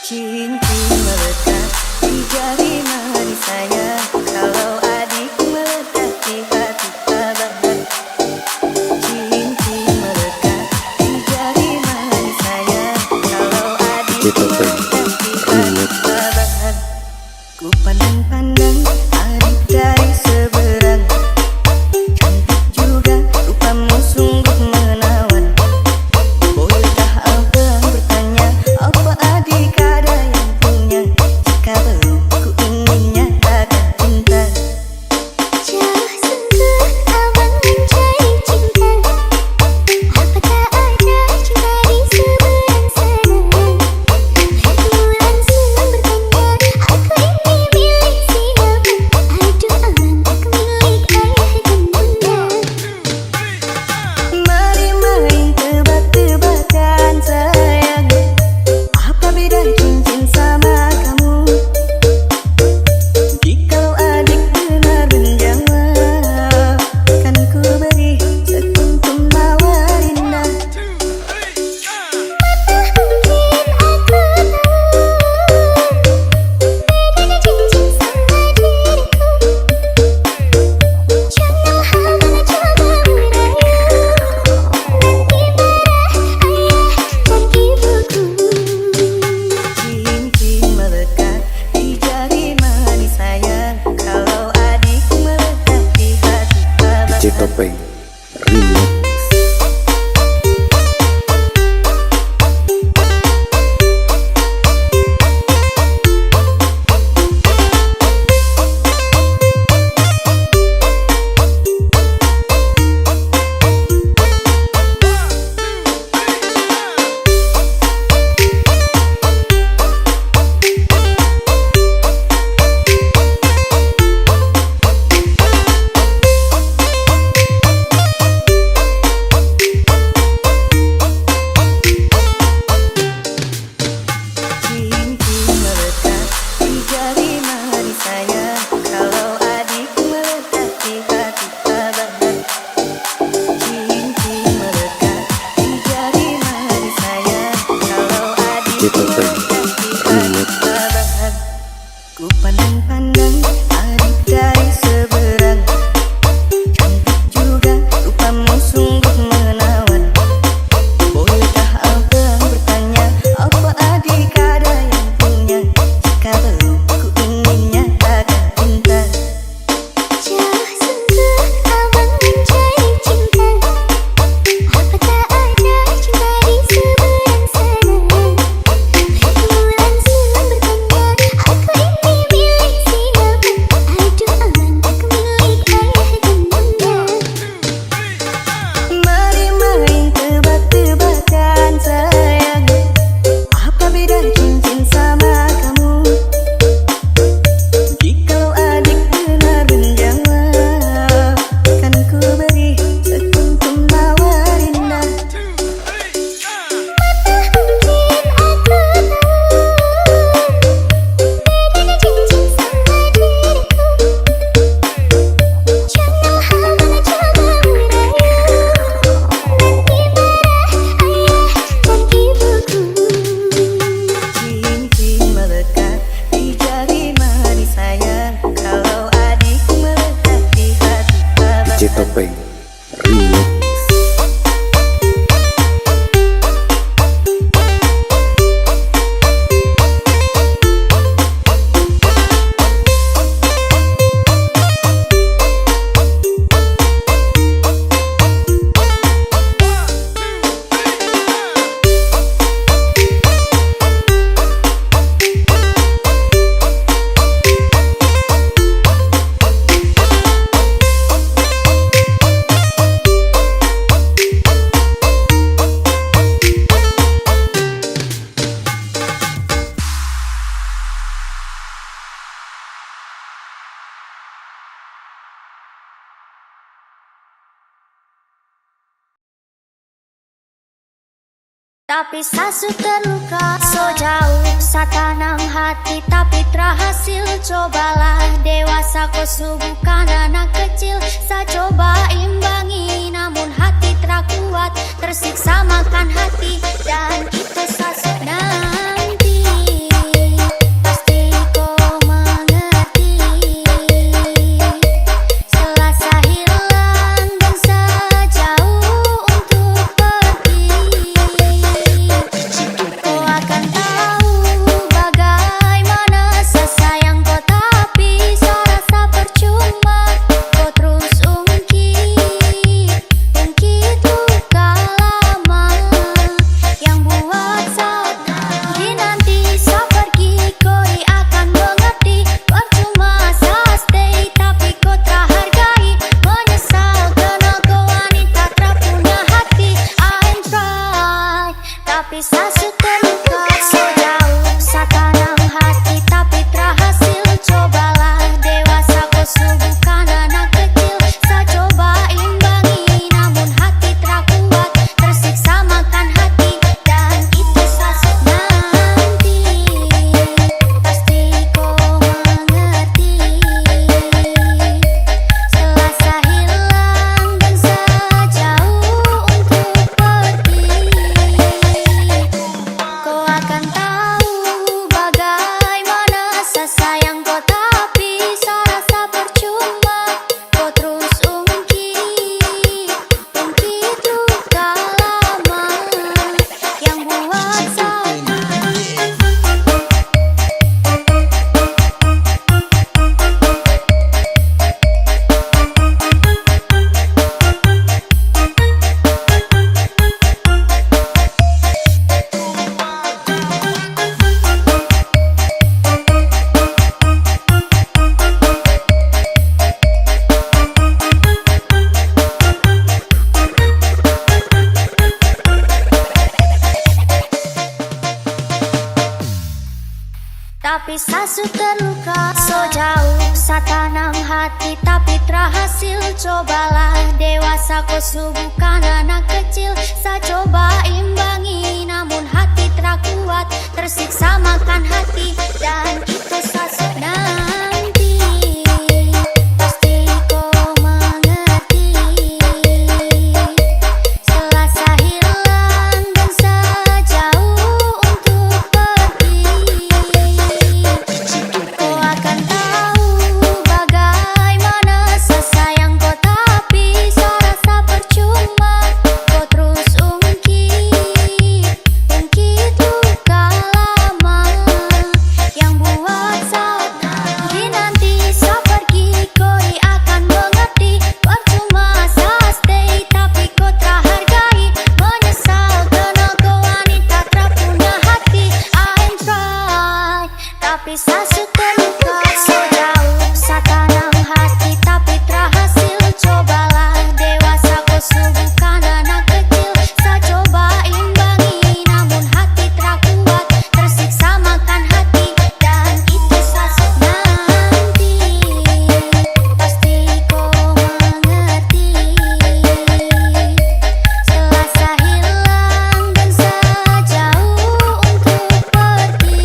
Cincin melekat di jari manis saya, kalau adik melekat di hati abang. Cincin melekat di jari manis saya, kalau adik melekat di hati abang. Ku pandang-pandang adik dari seberang, cantik juga rupamu sungguh menawan. Bolehkah abang bertanya, apa adik ada yang punya? Jika belum, ku ingin nyatakan cinta. Jauh sungguh abang mencari cinta, apa tak ada cinta di seberang sana? Hatimu langsung bertanya, aku ini milik siapa? Aduh abang, aku milik ayah dan bunda. Mari main tebak-tebakan sayang, apa beda cincin sama kamu? Jikalau adik benar menjawab, kan ku beri sekuntum mawar indah. Mungkin aku tahu bedanya cincin sama diriku. Jangan abang coba merayu, nanti marah ayah dan ibuku. Cincin melekat di jari manis sayang, kalau adik melekat di hati abang. Topeng Remix. Cincin melekat di jari manis sayang, kalau adik melekat di hati abang. Cincin melekat di jari manis sayang, kalau adik melekat di hati abang. Ku pandang-pandang adik dari seberang, cantik juga rupamu sungguh menawan. Bolehkah abang bertanya, apa adik ada yang punya? Jika belum, ku ingin nyatakan cinta. Jauh sungguh abang mencari cinta, apa tak ada cinta di seberang sana? Hatimu langsung bertanya, aku ini milik siapa? Aduh abang, aku milik ayah dan bunda. Mari main tebak-tebakan sayang, apa beda cincin sama kamu? Jikalau adik benar menjawab, kan ku beri sekuntum mawar indah. Mungkin aku tahu bedanya cincin sama diriku. Jangan abang coba merayu, nanti marah ayah dan ibuku. Cincin melekat di jari manis sayang, kalau adik melekat di hati abang. Topeng Remix. Tapi sasu terluka, so jauh satanang hati, tapi terhasil. Cobalah dewasa, kau bukan anak kecil. Saya coba imbangi, namun hati terkuat, tersiksa makan hati, dan itu sasu nanti. Tapi sasut terluka so jauh satanam hati tapi terhasil. Cobalah dewasa kau bukan anak kecil. Saya coba imbangi namun hati terkuat. Tersiksa makan hati dan itu sasut nanti. Pasti kau mengerti. Selasa hilang dan sejauh untuk pergi. Kau akan tahu bagaimana saya sayang kau tapi saya rasa percuma. Kau terus ungkit luka lama yang buat sakit. Tapi sasut terluka so jauh satanam hati tapi terhasil. Cobalah dewasa kau bukan anak kecil. Saya coba imbangi namun hati terkuat. Tersiksa makan hati dan itu sasut nanti. Pasti kau mengerti. Selasa hilang dan sejauh untuk pergi. Kau akan tahu bagaimana saya sayang kau tapi saya rasa percuma. Kau terus ungkit luka lama yang buat sakit. Nanti saya pergi kau akan mengerti. Percuma saya stay tapi kau terhargai. Menyesal karena kau wanita tak punya hati. I try tapi sasut terluka so jauh satanam hati tapi terhasil. Cobalah dewasa kau bukan anak kecil. Saya coba imbangi namun hati terkuat. Tersiksa makan hati dan itu sasut nanti. Pasti kau mengerti. Selasa hilang dan sejauh untuk pergi.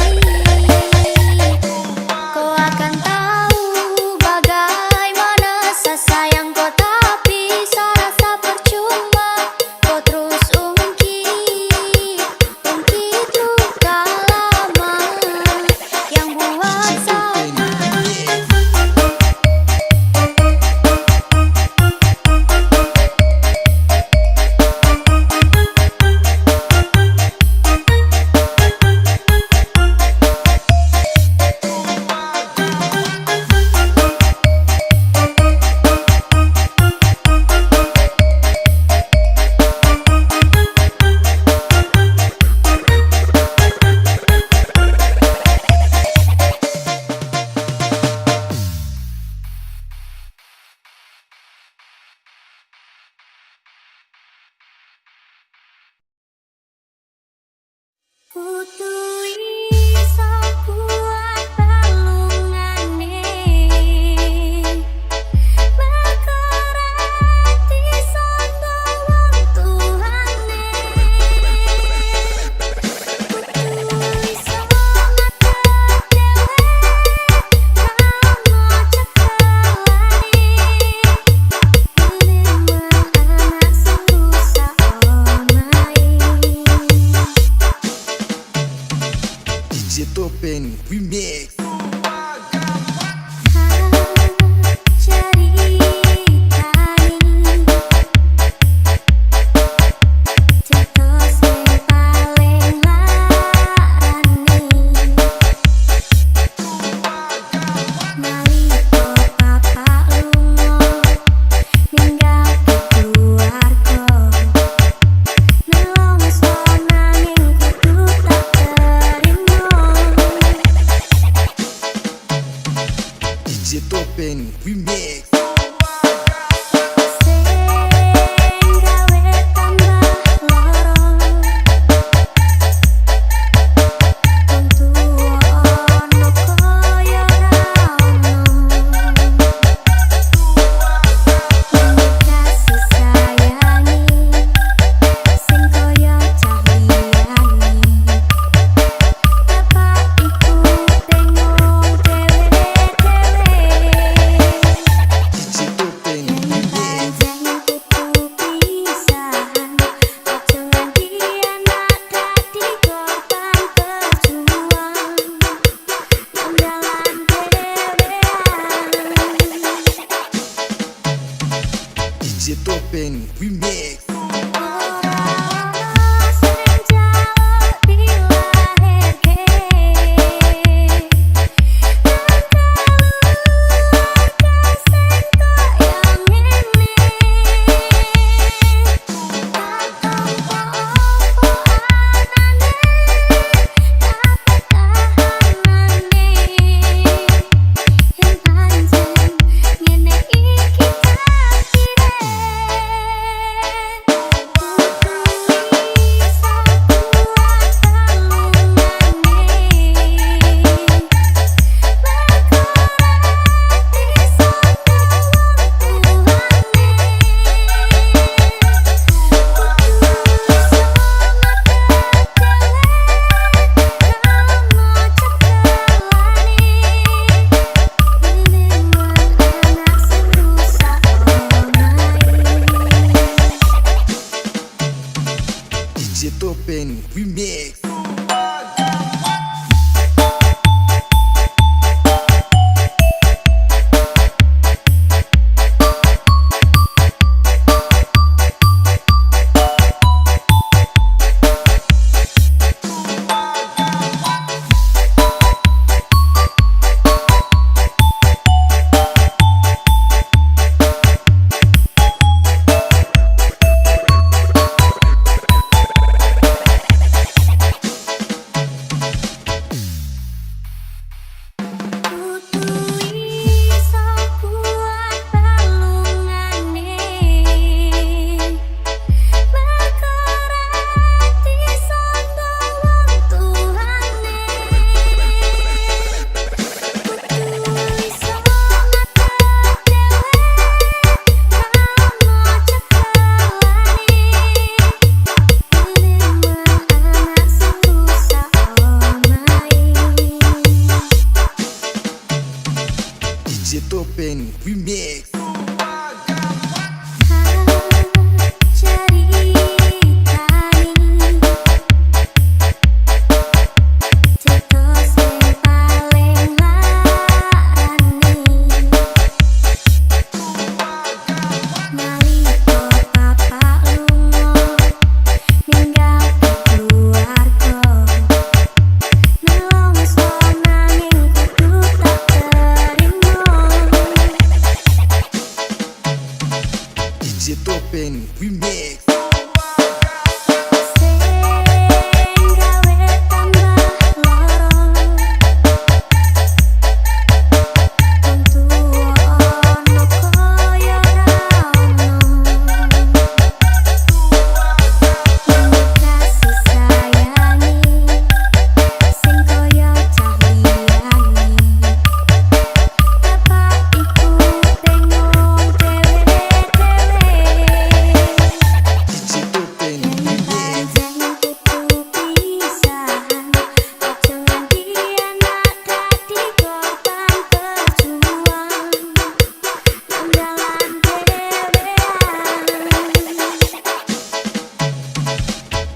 Kau akan tahu bagaimana saya sayang kau tapi saya rasa percuma. Kau terus ungkit luka lama yang buat sakit. Kutulis buat balungane Makarati sondo wong tuhane. Kutulis ngata dewe ramo cekelane. Menemah anak susah omae. DJ Topeng Remix. DJ Topeng Remix. DJ Topeng Remix. DJ Topeng Remix.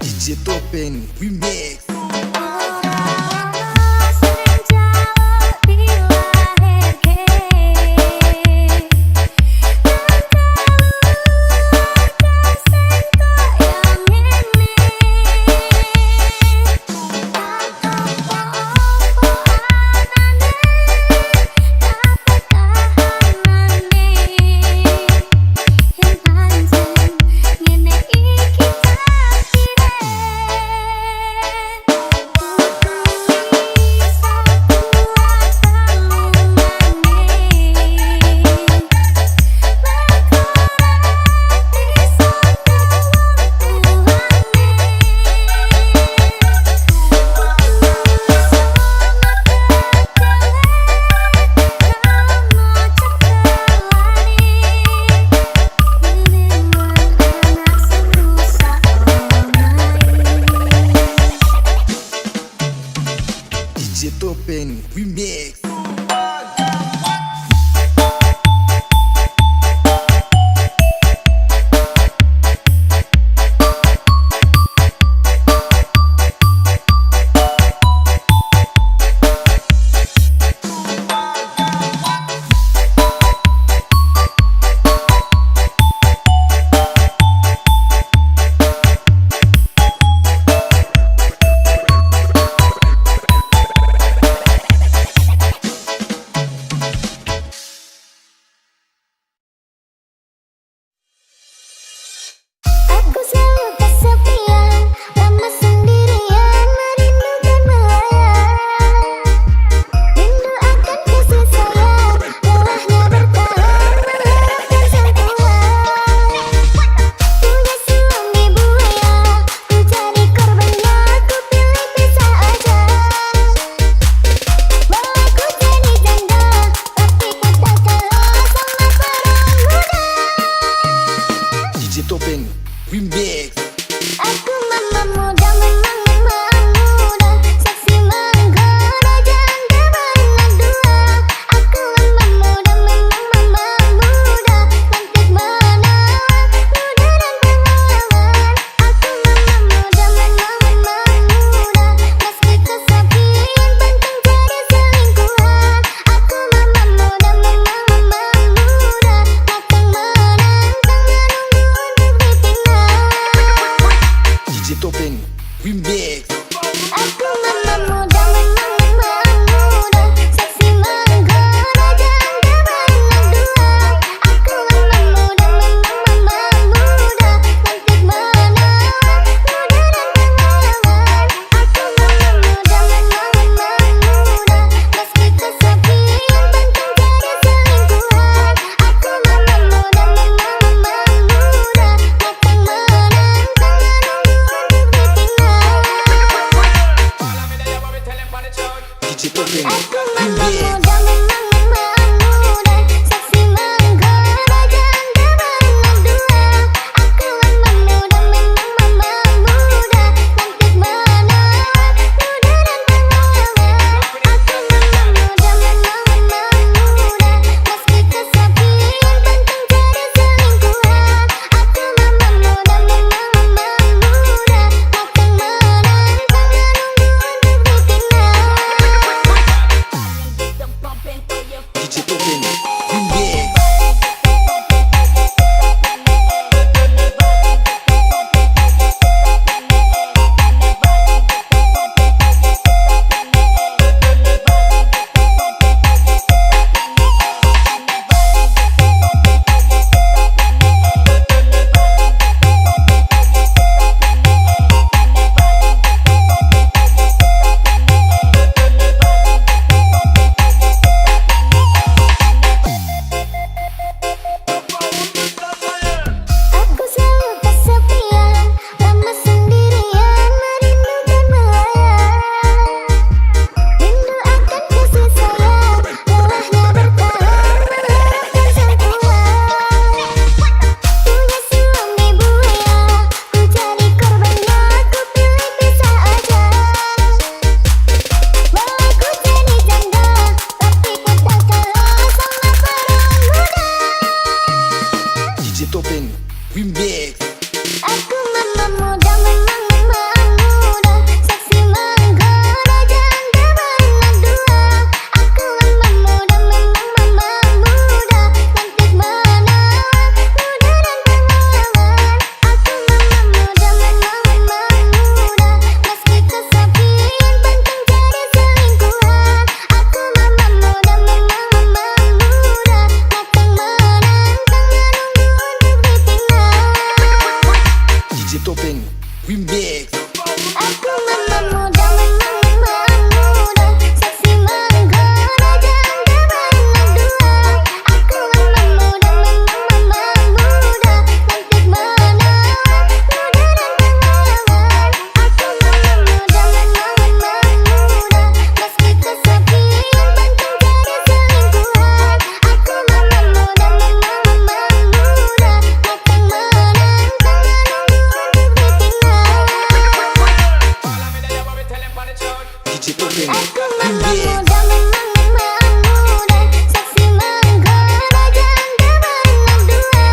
DJ Topeng Remix. DJ Topeng Remix. Remix. Aku memang muda, memang muda, seksi menggoda, janda berenang dua. Aku memang muda, memang muda, cantik menawan, muda dan menawan. Aku memang muda, memang muda, meski kesepian benteng jadi selingkuhan. Aku memang muda, memang muda, matang menantang menunggu untuk ditinggal. DJ Topeng. Aku memang Remix. muda, memang muda, seksi menggoda, janda berenang dua. Aku memang muda, memang muda, cantik menawan, muda dan menawan. Aku memang muda, memang muda, meski kesepian benteng jadi selingkuhan. Aku memang muda, memang muda, matang menantang menunggu untuk ditinggal. DJ Topeng. Remix. Aku selalu kesepian, lama sendirian, merindukan melayang. Rindu akan kasih sayang, lelahnya bertahan, mengharapkan sang Tuhan. Punya suami buaya, ku jadi korbannya, ku pilih pisah aja. Walau ku jadi janda, tapi ku tak kalah sama perawan muda. DJ Topeng. Remix. Aku memang muda, memang muda, seksi menggoda, janda berenang dua. Aku memang muda, memang muda, cantik menawan, muda dan menawan. Aku memang muda, memang muda, meski kesepian benteng jadi selingkuhan. Aku memang muda, memang muda, matang menantang menunggu untuk ditinggal. DJ Topeng. Remix. Aku memang muda, memang muda, seksi menggoda, janda berenang dua. Aku memang muda, memang muda, cantik menawan, muda dan menawan. Aku memang muda, memang muda, meski kesepian benteng jadi selingkuhan. Aku memang muda, memang muda, matang menantang menunggu untuk ditinggal. DJ Topeng. Aku memang Remix. muda, memang muda, seksi menggoda, janda berenang dua.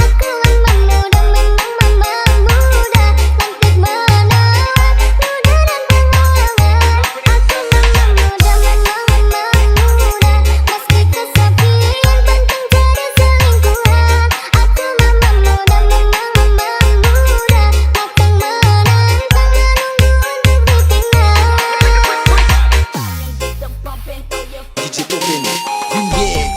Aku memang muda, memang muda, cantik menawan, muda dan menawan. Aku memang muda, memang muda, meski kesepian benteng jadi selingkuhan. Aku memang muda, memang muda, matang menantang menunggu untuk ditinggal. DJ Topeng. Remix.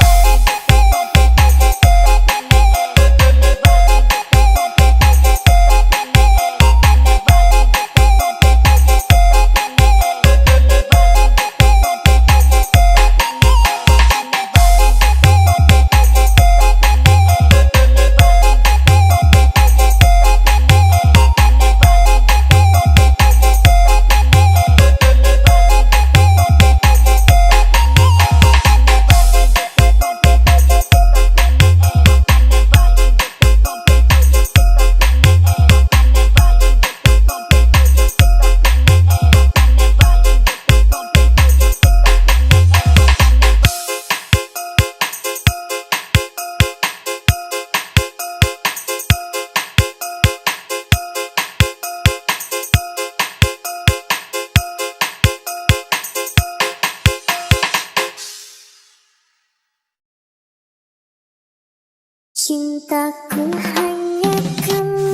Cintaku hanya kamu,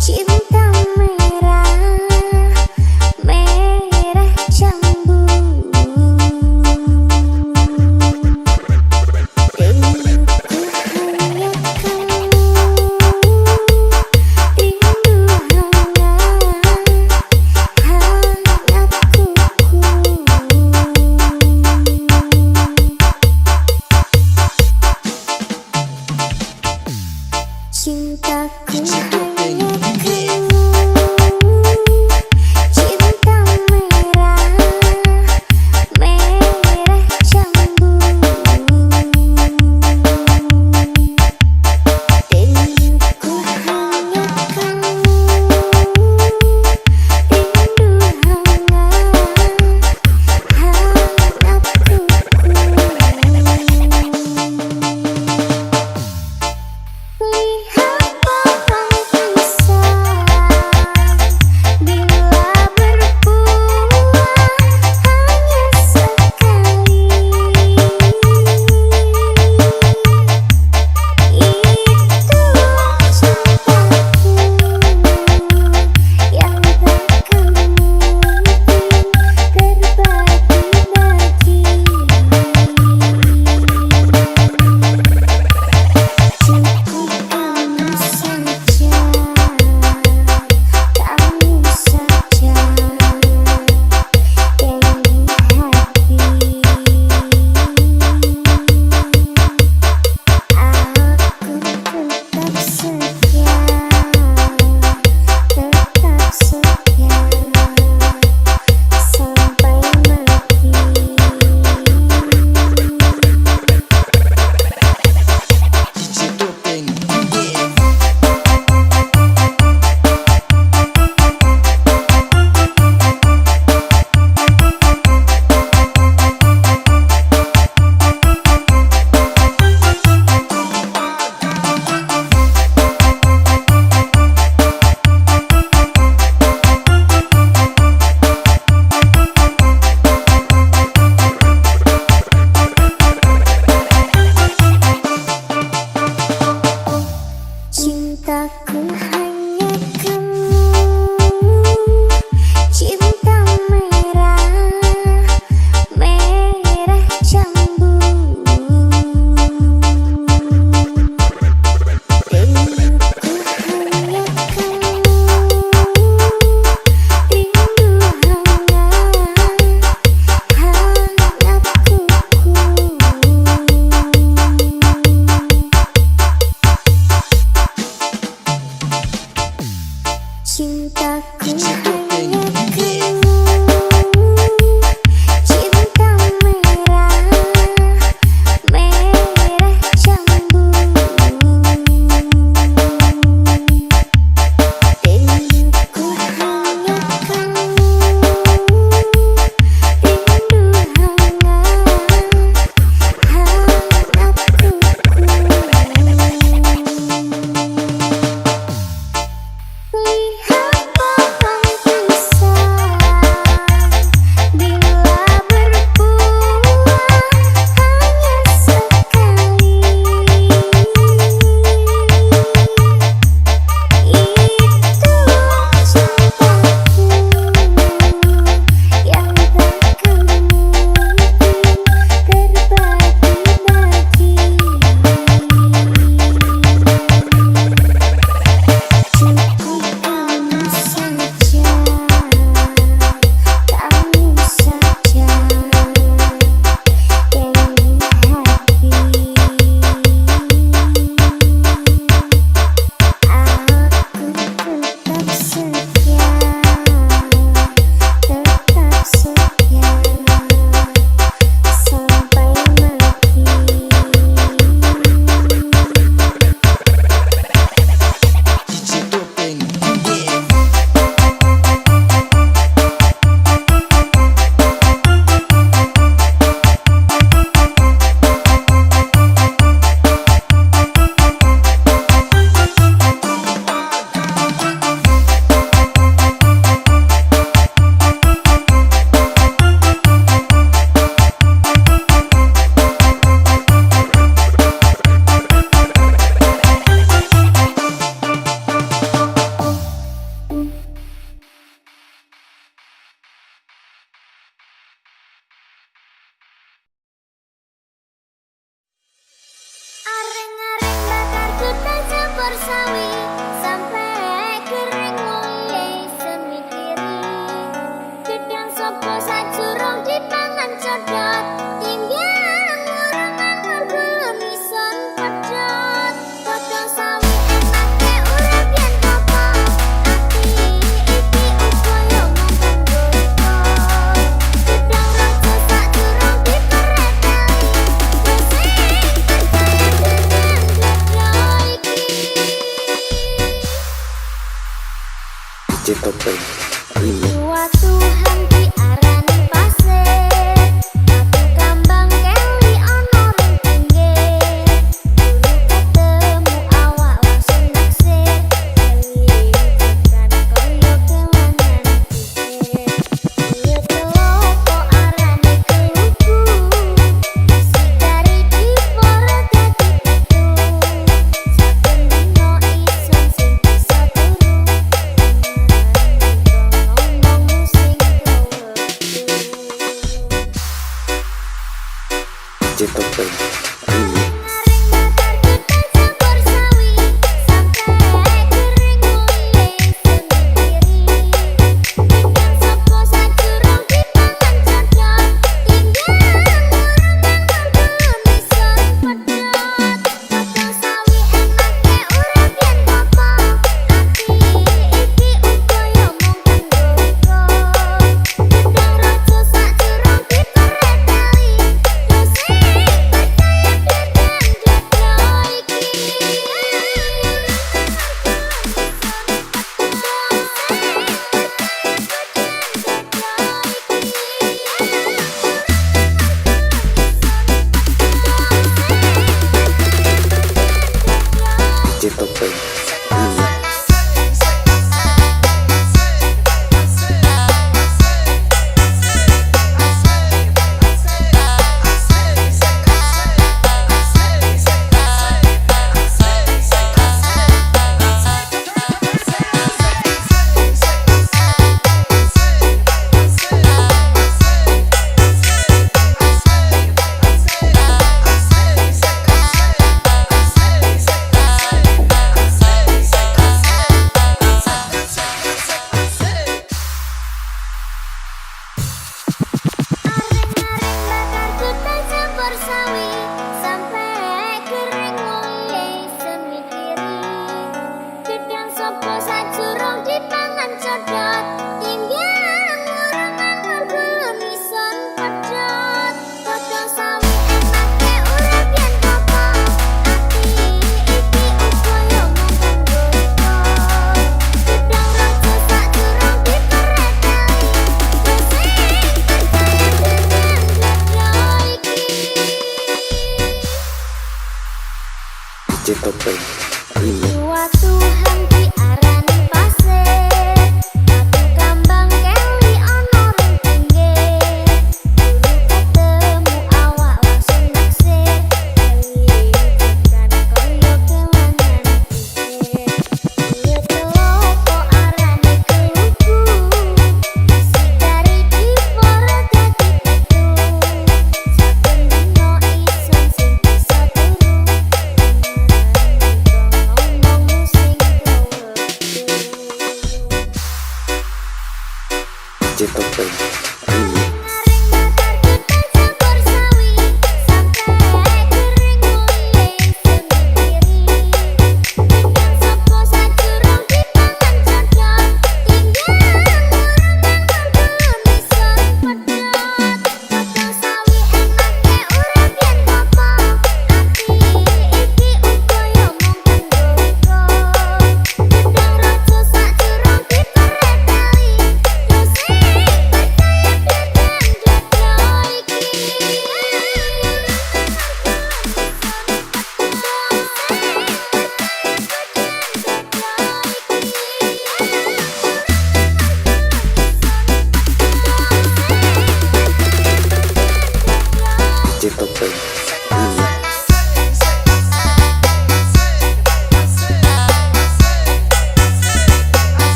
cinta Cintaku DJ Topeng Remix. cinta merah, merah jambu. Rinduku hanya kamu, rindu hangat untukku. Lihat pohon pisang bila berbuah hanya sekali, itu cintaku yang takkan mungkin terbagi-bagi. Cukup kamu saja, kamu saja yang di hati. Aku tetap setia, tetap setia sampai mati. DJ Topeng Remix. Areng-areng bakar kita campur sawi sampai kering mulai semi kiri. Gedang sopo sajurung dipangan codot, tinggian ngurangan ngarbulun ison pedot. Godhong sawi enake urip yen apa, ati iki upaya ngomong gopo. Gedang raja sajurung dipereteli, wis percaya dengan godho iki. DJ Topeng Remix. Dua Tuhan diarani pasir, tapi kambang keli ono ring pinggir. Ketemu awak langsung naksir, keli tekan koyo kelangan pikir. Iya kelopo arani kelupu, sikari diporo dadi pitu. Saben dino ison sing bisa turu, ngomong sing Topeng Remix. Suatu henti arani pasir, tapi kambang keli ono ring pinggir. Ketemu awak langsung naksir, keli tekan koyo kelangan pikir. Iya kelopo arani keluku, si dari diporo dadi pitu. Saben dino ison sing bisa turu, ngomong sing kelewek. DJ Topeng Remix. Naring bakar kita campur sawi, sampai kering mulai semikiri. Tinggal sopo sajurung dipangan cocok, tinggal murangan kanggo nison pedot. Cocok sawi enake urip yen popo, ati iki uga yo mung kanggo uga. Gedang rojo sajurung dipereteli, yo sing percaya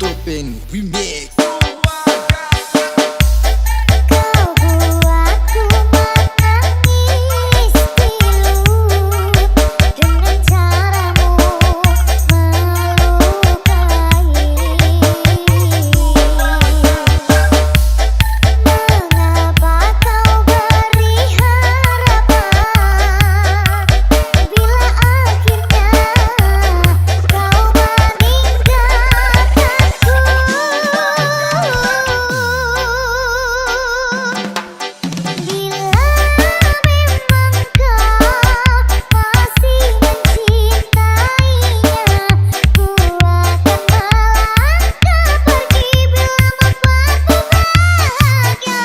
Topeng Remix. Kau buatku menangis pilu dengan caramu melukai. Mengapa kau beri harapan bila akhirnya kau meninggalkanku? Bila memang kau masih mencintainya, ku akan melangkah pergi bila membuatmu bahagia.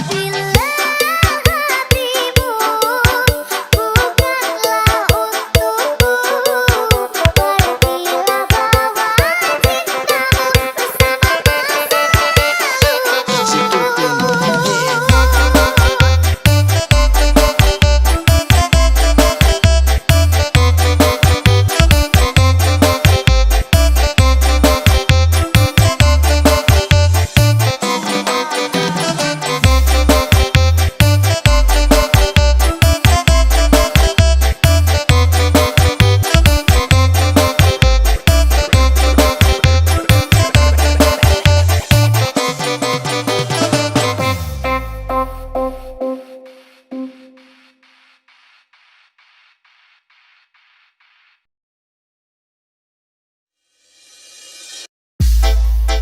Bila hatimu bukanlah untukku, pergilah bawa cintamu bersama masa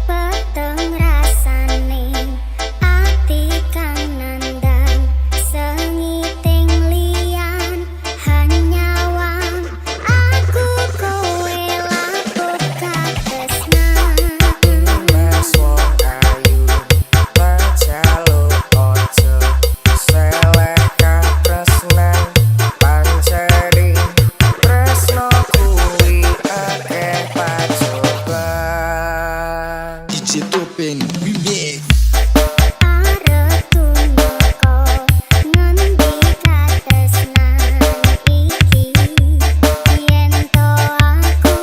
peteng rasane ati kang nandang sengiting liyan hanyawang aku kowe lapuk katresnan. Mas wong ayu majaluk ojo seleh katresnan panceri tresno kuwi akeh pacoban. DJ Topeng Remix. Arep tunoko ngendi katresnan iki, yen to aku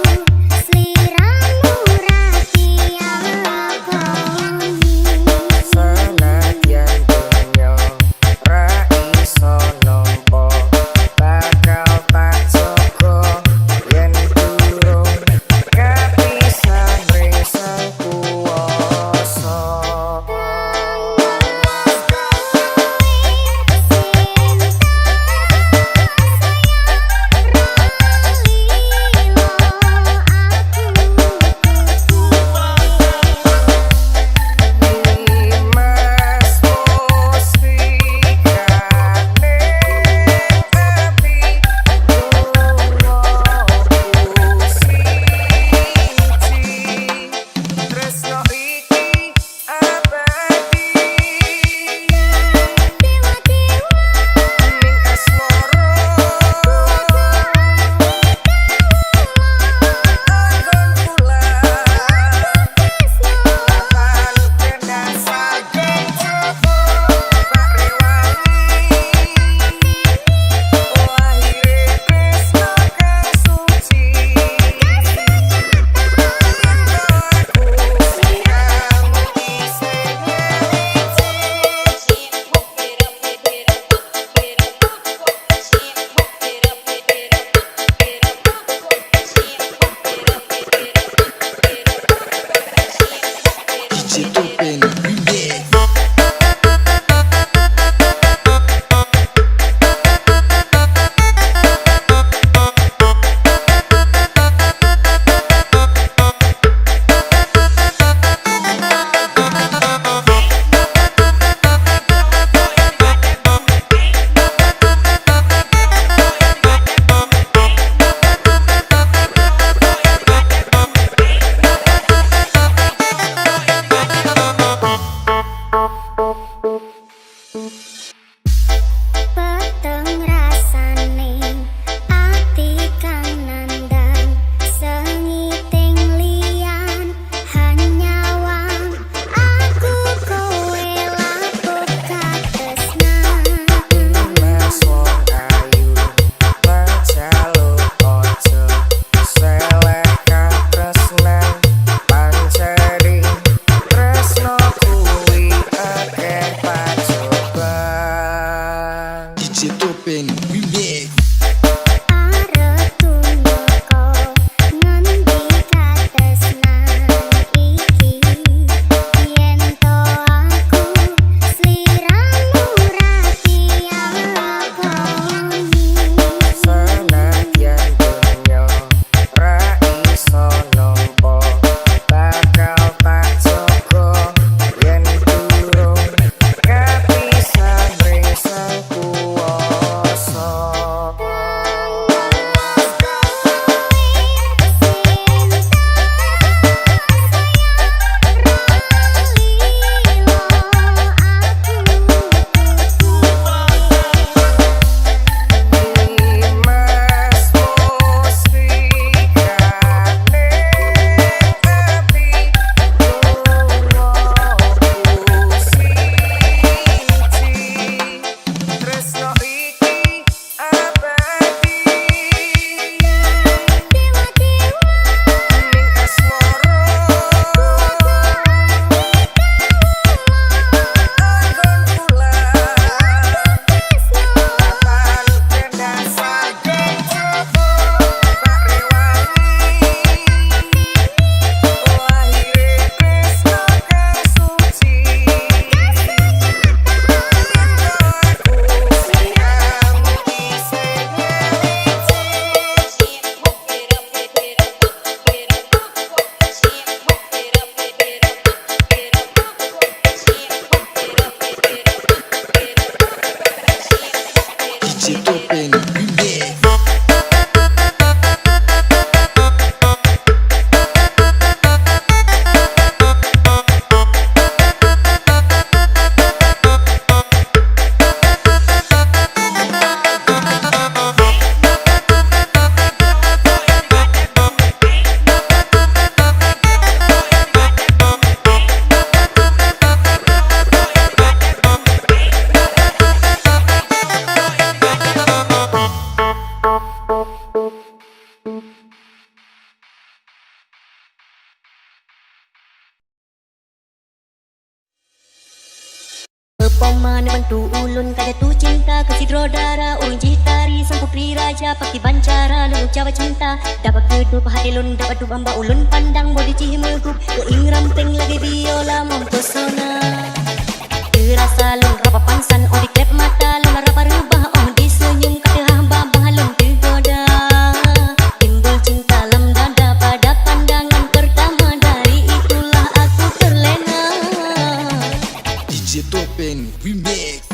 sliramu rati akoni. Senadyan donya ra iso nampa bakal tak jaga yen durung kapisan resang kuwasa. Mas musikane tapi lungaku siji tresno iki abadi ning asmara anggon kula kapan kena saking jopo Pak Rewangi lahire tresno kang suci aku siramu isih DJ Topeng Remix. Pepoman bantu ulun kada tu cinta kesidro dara ulun jitari sang putri raja paki bancara lulu jawa cinta dapat kedup hati lun dapat du bamba ulun pandang bodi cihi melgup keing ramping lagi biola mempesona terasa lun rapa pansan oh di klep mata lun rapa rubah oh di senyum ketah babah lun tergoda timbul cinta lam dada pada pandangan pertama dari itulah aku terlena. DJ Topeng Remix.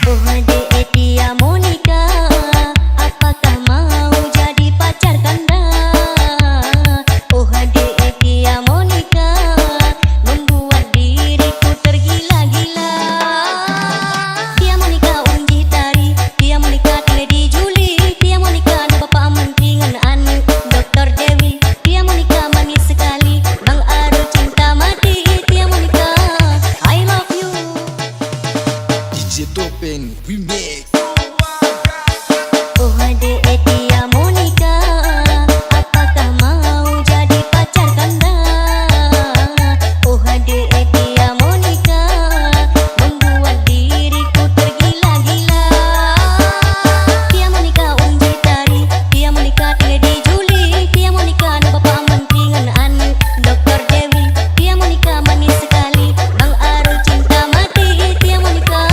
Oh adek Tia Monica, apakah mau jadi pacar kanda? Oh adek Tia Monica, membuat diriku tergila-gila. Tia Monica unji tari, Tia Monica tinggal di Juli, Tia Monica na bapa mentingan anu Dr. Dewi, Tia Monica manis sekali, Bang Arul cinta mati, Tia Monica I love you. DJ Topeng Remix. Oh adek Tia Monica, apakah mau jadi pacar kanda? Oh adek Tia Monica, membuat diriku tergila-gila. Tia Monica unji tari, Tia Monica tinggal di Juli, Tia Monica na bapa mentingan anu Dr. Dewi, Tia Monica manis sekali, Bang Arul cinta mati, Tia Monica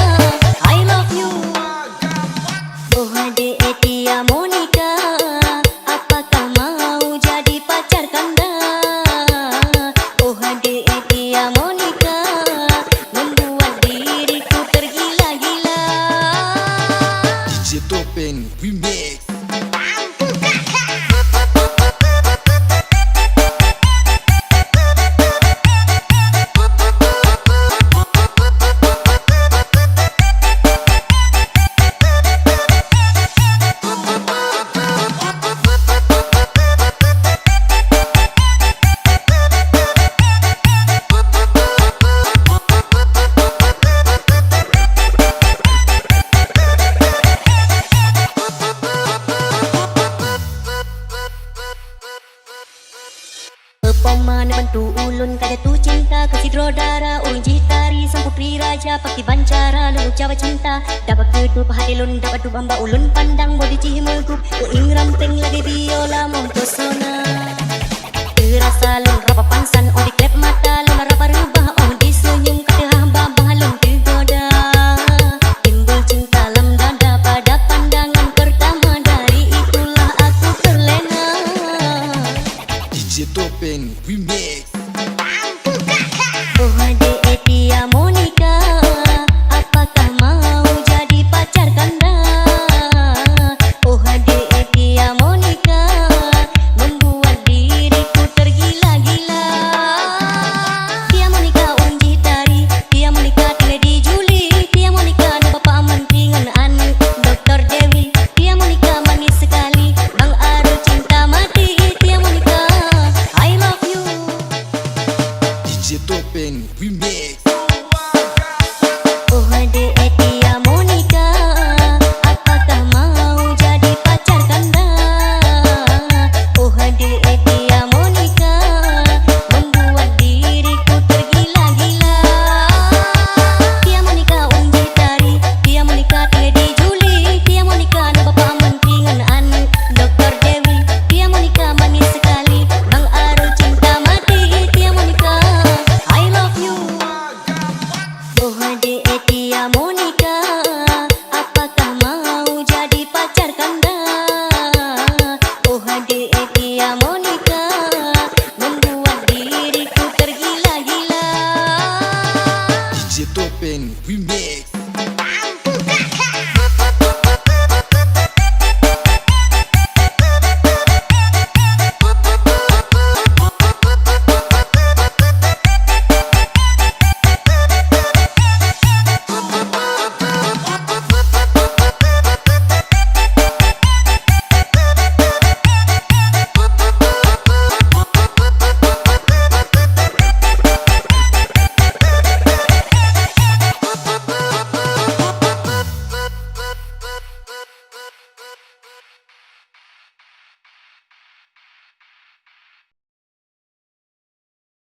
I love you. Oh adek Tia Monica, apakah mau jadi pacar kanda? Oh adek Tia Monica, membuat diriku tergila-gila. DJ Topeng Remix. Pepoman bantu ulun kada tu cinta kesidro dara ulun jitari sang putri raja paki bancara lulu jawa cinta dapat kedup hati lun dapat du bamba ulun pandang bodi cihi melgup keing ramping lagi biola mempesona terasa lun rapa